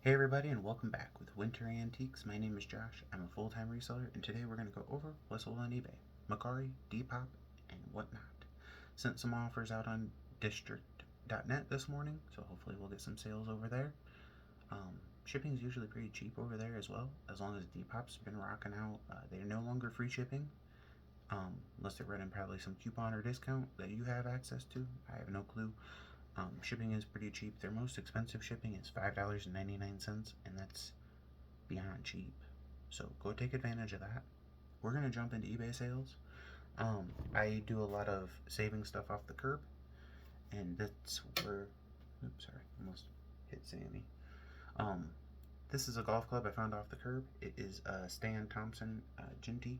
Hey everybody, and welcome back with Winter Antiques. My name is Josh. I'm a full-time reseller, and today we're going to go over what's sold on eBay, Mercari, Depop, and whatnot. Sent some offers out on district.net this morning, so hopefully we'll get some sales over there. Shipping is usually pretty cheap over there as well, as long as Depop's been rocking out. They're no longer free shipping, unless they're running probably some coupon or discount that you have access to. I have no clue. Shipping is pretty cheap. Their most expensive shipping is $5.99, and that's beyond cheap. So go take advantage of that. We're going to jump into eBay sales. I do a lot of saving stuff off the curb, and that's where. Oops, sorry, almost hit Sammy. This is a golf club I found off the curb. It is a Stan Thompson Ginty,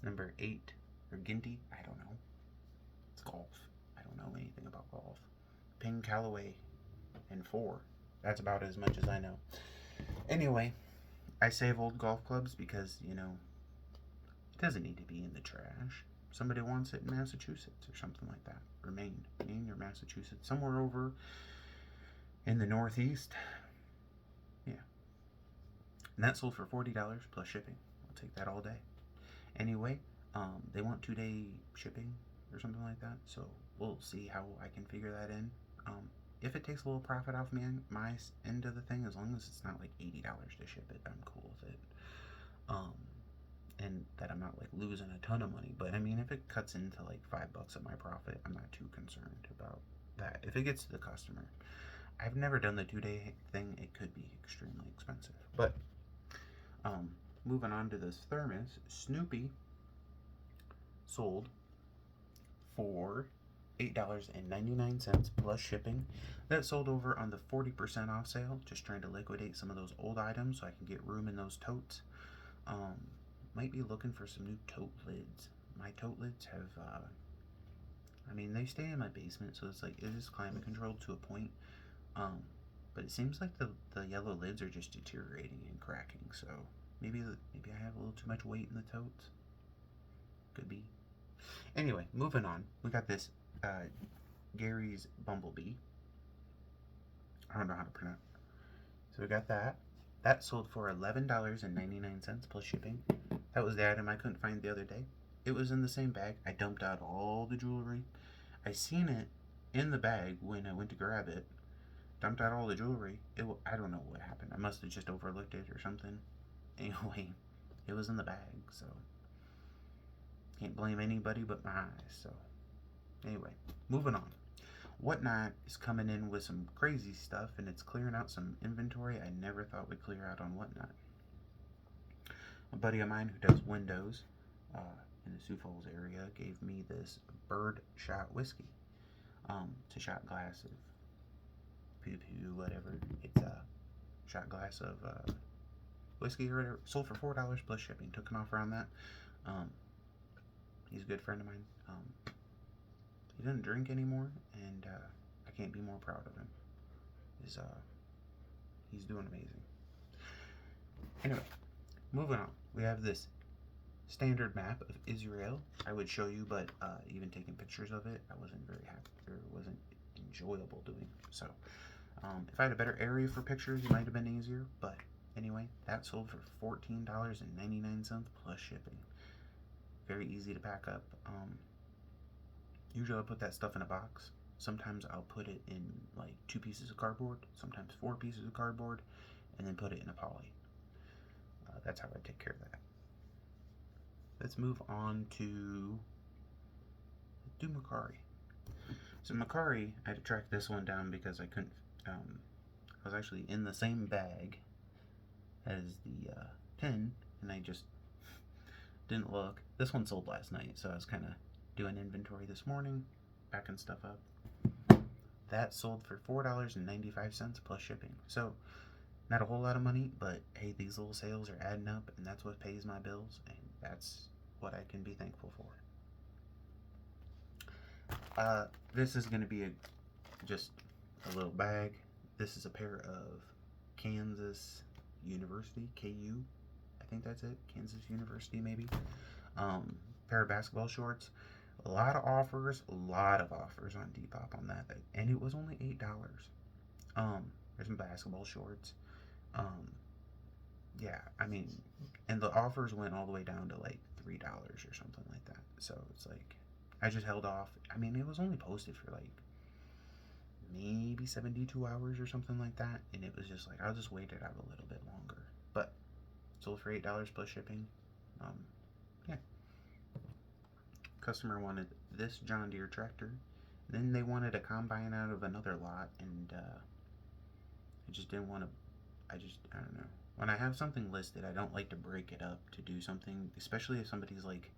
number 8, or Ginty, I don't know. It's golf. I don't know anything about golf. Ping Callaway and 4. That's about as much as I know. Anyway, I save old golf clubs because, it doesn't need to be in the trash. Somebody wants it in Massachusetts or something like that. Or Maine or Massachusetts. Somewhere over in the Northeast. Yeah. And that sold for $40 plus shipping. I'll take that all day. Anyway, they want 2-day shipping or something like that. So we'll see how I can figure that in. If it takes a little profit off my end of the thing, as long as it's not like $80 to ship it, I'm cool with it. And that I'm not like losing a ton of money. But I mean, if it cuts into like $5 of my profit, I'm not too concerned about that. If it gets to the customer, I've never done the 2-day thing. It could be extremely expensive. But moving on to this thermos, Snoopy sold for $8.99 plus shipping. That sold over on the 40% off sale. Just trying to liquidate some of those old items so I can get room in those totes. Might be looking for some new tote lids. My tote lids have, they stay in my basement, so it's like, it is climate controlled to a point. But it seems like the yellow lids are just deteriorating and cracking, so maybe I have a little too much weight in the totes. Could be. Anyway, moving on. We got this Gary's Bumblebee. I don't know how to pronounce it. So we got that. That sold for $11.99 plus shipping. That was the item I couldn't find the other day. It was in the same bag. I dumped out all the jewelry. I seen it in the bag when I went to grab it. Dumped out all the jewelry. I don't know what happened. I must have just overlooked it or something. Anyway, it was in the bag, so can't blame anybody but my eyes. So anyway, moving on. Whatnot is coming in with some crazy stuff, and it's clearing out some inventory I never thought would clear out on Whatnot. A buddy of mine who does windows in the Sioux Falls area gave me this bird shot whiskey. It's a shot glass of pew whatever. It's a shot glass of whiskey or whatever. Sold for $4 plus shipping. Took an offer on that. He's a good friend of mine. He doesn't drink anymore, and I can't be more proud of him. He's doing amazing. Anyway, moving on. We have this standard map of Israel. I would show you, but even taking pictures of it, I wasn't very happy, or it wasn't enjoyable doing. So, if I had a better area for pictures, it might have been easier. But anyway, that sold for $14.99 plus shipping. Very easy to pack up. Usually I put that stuff in a box. Sometimes I'll put it in like 2 pieces of cardboard, sometimes 4 pieces of cardboard, and then put it in a poly. That's how I take care of that. Let's move on to Mercari. So Mercari, I had to track this one down because I couldn't. I was actually in the same bag as the pin, and I just didn't look. This one sold last night, so I was kind of doing inventory this morning, backing stuff up. That sold for $4.95 plus shipping. So not a whole lot of money, but hey, these little sales are adding up, and that's what pays my bills, and that's what I can be thankful for. This is going to be just a little bag. This is a pair of Kansas University, KU, I think that's it, Kansas University maybe, pair of basketball shorts. A lot of offers on Depop on that, and it was only $8. There's some basketball shorts. Um, yeah, I mean, and the offers went all the way down to like $3 or something like that. So it's like I just held off. I mean, it was only posted for like maybe 72 hours or something like that, and it was just like I'll just wait it out a little bit longer. But sold for $8 plus shipping. Um, yeah, customer wanted this John Deere tractor. Then they wanted a combine out of another lot, and I just didn't want to. I don't know. When I have something listed, I don't like to break it up to do something, especially if somebody's like.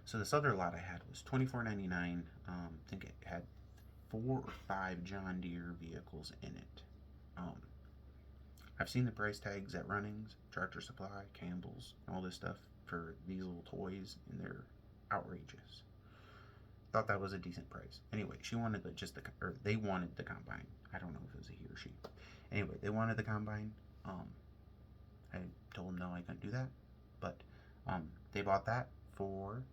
So this other lot I had was $24.99. I think it had 4 or 5 John Deere vehicles in it. Um, I've seen the price tags at Runnings, Tractor Supply, Campbell's, all this stuff for these little toys, and they're outrageous. Thought that was a decent price. Anyway, she wanted or they wanted the combine. I don't know if it was a he or she. Anyway, they wanted the combine. Um, I told them no, I couldn't do that. But they bought that for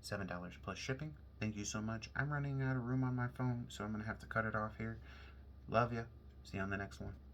$7 plus shipping. Thank you so much. I'm running out of room on my phone, so I'm gonna have to cut it off here. Love ya. See you on the next one.